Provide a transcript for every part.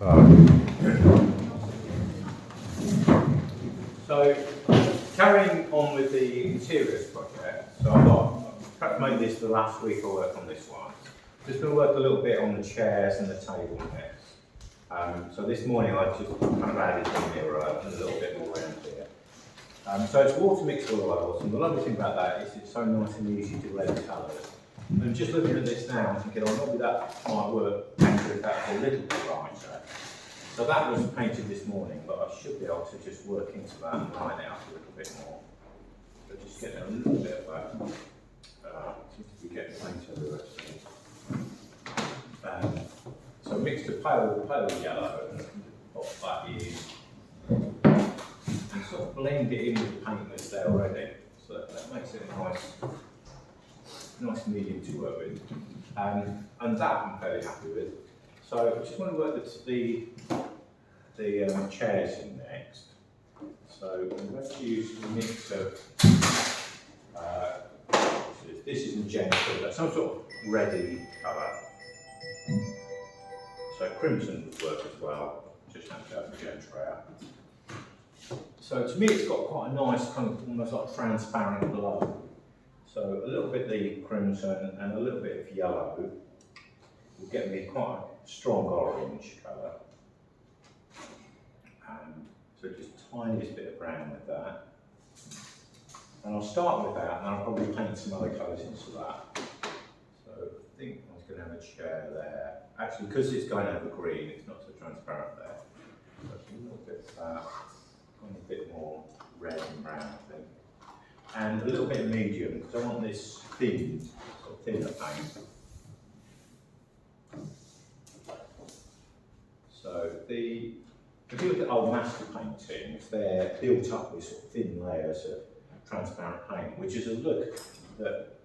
So, carrying on with the interiors project, so I thought perhaps make this the last week I work on this one. Just going to work a little bit on the chairs and the table next. So this morning I just kind of added the mirror and a little bit more around here. So it's water mixable oils, and the lovely thing about that is it's so nice and easy to blend colours. And just looking at this now, I'm thinking, oh, maybe that might work better if that's a little bit lighter. So that was painted this morning, but I should be able to just work into that and line it up a little bit more. So just getting a little bit of that. Seems to be getting paint everywhere. So mixed a pale yellow, and what that is, and sort of blend it in with the paint that's there already. So that makes it a nice medium to work with. And that I'm fairly happy with. So I just want to work the chairs in next. So I'm going to use a mix of, this is magenta, but some sort of reddy colour. So crimson would work as well, just have to have magenta out. So to me it's got quite a nice kind of almost like transparent glow. So a little bit the crimson and a little bit of yellow will get me quite a strong orange colour. So just tiniest bit of brown with that. And I'll start with that and I'll probably paint some other colours into that. So I think I was going to have a chair there. Actually, because it's going to have a green, it's not so transparent there. So a little bit of that, a bit more red and brown, I think. And a little bit of medium, because I want this thin, sort of thinner paint. So if you look at old master paintings, they're built up with sort of thin layers of transparent paint, which is a look that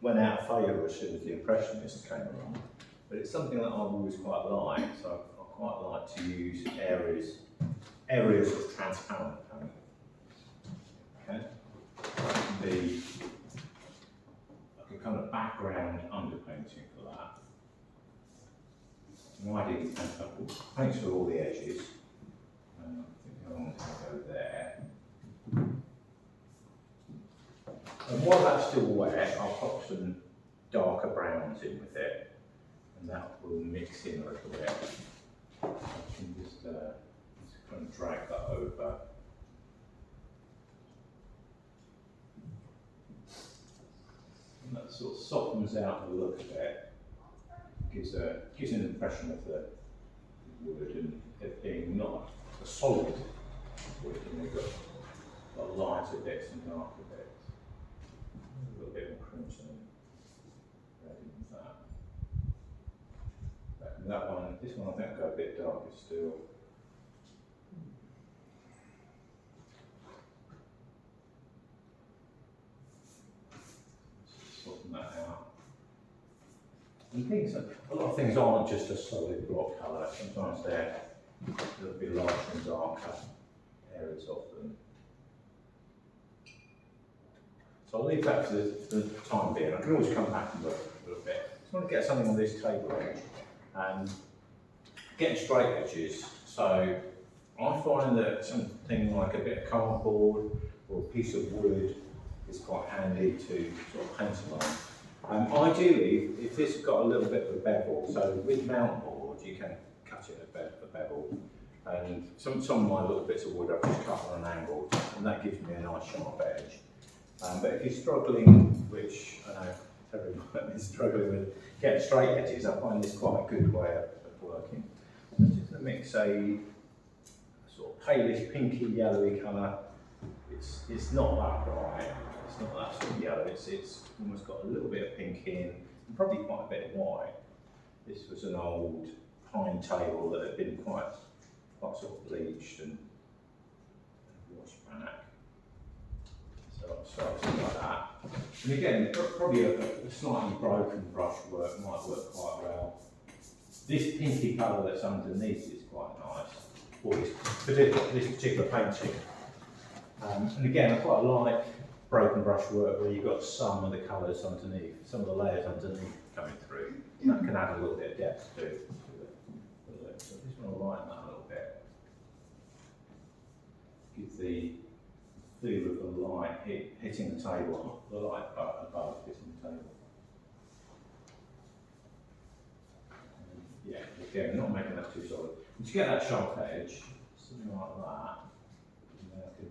went out of favour as soon as the Impressionists came along. But it's something that I've always quite liked, so I quite like to use areas of transparent paint. Okay? That can be like a kind of background underpainting for that. And ideally paints for all the edges. I think I want to go there. And while that's still wet, I'll pop some darker browns in with it, and that will mix in a little bit. I can just kind of drag that over. And that sort of softens out the look a bit. Gives an impression of the wood and it being not a solid wood, and we've got lighter bits and darker bits. A little bit more crimson red in that. And that one, this one I think I'll go a bit darker still. Soften that out. And a lot of things aren't just a solid block colour, sometimes they're a little bit lighter and darker areas of them. So I'll leave that for the time being. I can always come back and work a little bit. I just want to get something on this table edge and getting straight edges. So I find that something like a bit of cardboard or a piece of wood is quite handy to sort of paint along. Ideally, if this has got a little bit of a bevel, so with mount board you can cut it a bevel, and some of my little bits of wood I've just cut on an angle, and that gives me a nice sharp edge. But if you're struggling, which I know everyone is struggling with getting straight edges, I find this quite a good way of working. I'm just going to mix a sort of palish pinky yellowy colour. It's not that bright. It's not that sort of yellow, it's almost got a little bit of pink in, and probably quite a bit of white. This was an old pine table that had been quite sort of bleached and washed back. So I'll start something like that. And again, probably a slightly broken brushwork might work quite well. This pinky colour that's underneath is quite nice, or this particular painting. And again, I quite like broken brushwork where you've got some of the colours underneath, some of the layers underneath coming through. That can add a little bit of depth to it. So I just want to lighten that a little bit. Give the feel of the light hitting the table, the light above hitting the table. And yeah, again, not making that too solid. Once you get that sharp edge, something like that, and then I can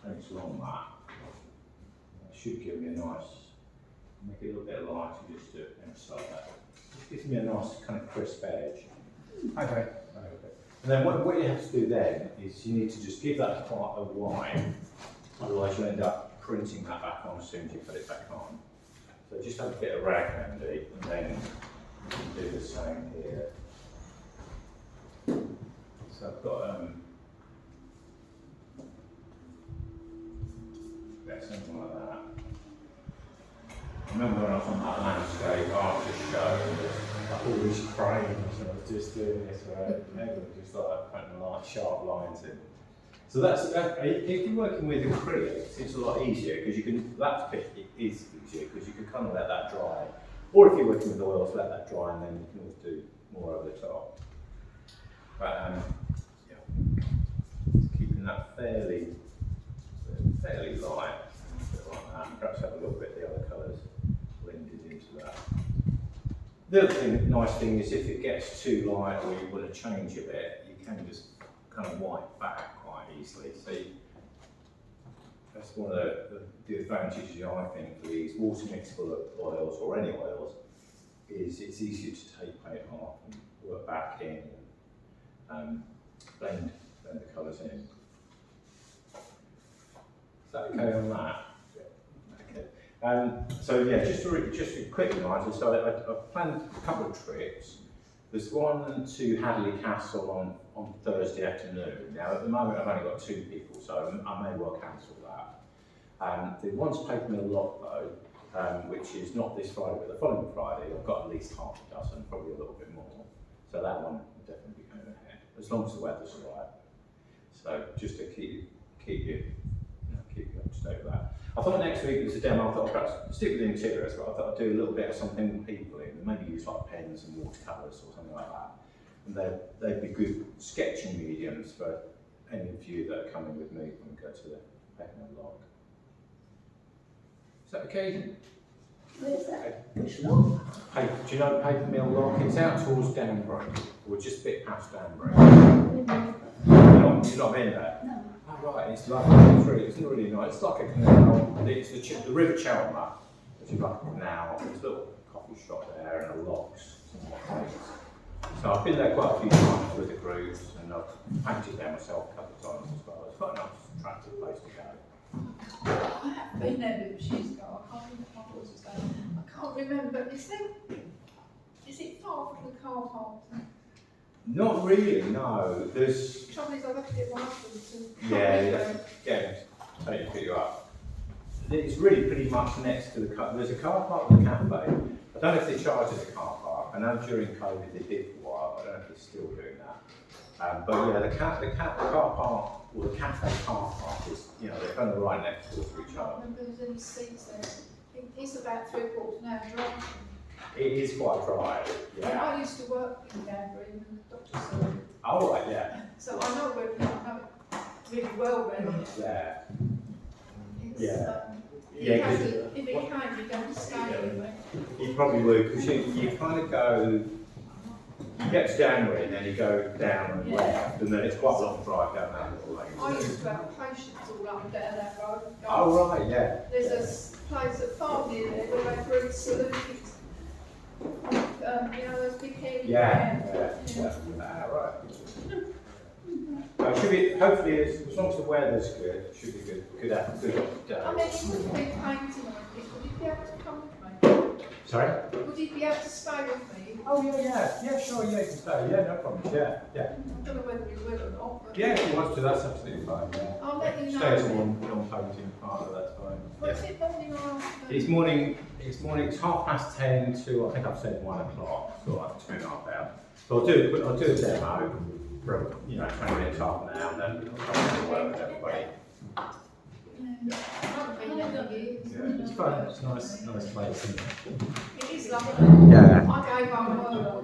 pencil on that. That should give me a nice, make it a little bit lighter just to emphasise that. Just gives me a nice kind of crisp edge. Okay. And then what you have to do then is you need to just give that quite a wide, otherwise you end up printing that back on as soon as you put it back on. So just have a bit of rag handy and then do the same here. So I've got something like that. I remember when I was on that landscape artist show, like all these frames, and I was just doing this, right? Everyone just like putting like sharp lines in. So that's if you're working with acrylics, it's a lot easier because you can. That bit is easier because you can kind of let that dry. Or if you're working with oils, let that dry, and then you can always do more over the top. But yeah, keeping that fairly light, a bit like that. Perhaps have a little bit of the other colours blended into that. The other nice thing is if it gets too light or you want to change a bit, you can just kind of wipe back quite easily. So that's one of the advantages I think for these water mixable oils or any oils is it's easier to take paint off and work back in and blend the colours in. Is that okay on that? Okay. So yeah, just a quick reminder. So I've planned a couple of trips. There's one to Hadley Castle on Thursday afternoon. Now at the moment I've only got 2 people, so I may well cancel that. The one's Paper Mill Lock though, which is not this Friday but the following Friday. I've got at least half a dozen, probably a little bit more. So that one will definitely be going ahead, as long as the weather's right. So just to keep you up to date with that. I thought next week was a demo. I thought perhaps stick with the interiors, but I thought I'd do a little bit of something with people in, and maybe use like pens and watercolours or something like that. And they'd be good sketching mediums for any of you that are coming with me when we go to the Paper Mill Lock. Is that okay? Where's that? Which lock? Do you know Paper Mill Lock? It's out towards Danbury, or just a bit past Danbury. You've not been there? No. Oh, right, it's lovely. It's really nice. It's like a canal. It's the River Chelmer, which is like a canal. There's a little coffee shop there and a locks. So I've been there quite a few times with the groups, and I've painted there myself a couple of times as well. It's quite a nice, attractive place to go. I haven't been there with she's got. I can't remember my horse's name. I can't remember. Is it far from the car park? Not really, no. There's. The trouble is, I left it my husband to. Yeah, take you pick you up. It's really pretty much next to the car. There's a car park and a cafe. I don't know if they charge at the car park. I know during COVID they did for a while. I don't know if they're still doing that. But yeah, the car park or the cafe car park is, they're kind of right next door to each I can't other. remember there's any seats there. It's about 3/4 of an hour drive. It is quite dry. And Yeah. I used to work in Danbury in the doctor's surgery. Oh right, yeah. So I know where I know it really well really. Yeah. It's, Yeah. If Yeah, it 'cause came, you don't stay anyway. You probably would, because you kind of go, you get to Danbury and then you go down and left, and then it's quite a long drive down that little lane. I used to have patients all up and down that road. Oh right, yeah. There's a place at farm near there where they breed saloons. Those big hairy Yeah. Right. Should be, hopefully, as long as the weather's good, it should be good. Good day. I mean, it wouldn't be painting on it. Would you be able to come with me? Sorry? Would you be able to stay with me? Oh yeah, sure, yeah, you can stay. Yeah, no problem. Yeah. I don't know whether you will or not. But Yeah, if you want to, that's absolutely fine. Yeah. I'll let you know. Stay as one painting part of that time. What's it morning or afternoon? It's morning. It's 10:30 to I think I've said 1 o'clock, so like 2.5 hours. So I'll do a demo for 20 minutes, half an hour, and then I'll work with everybody. I haven't been there in years. Yeah, it's fun. It's a nice place. Isn't it? It is lovely. Yeah. I gave up work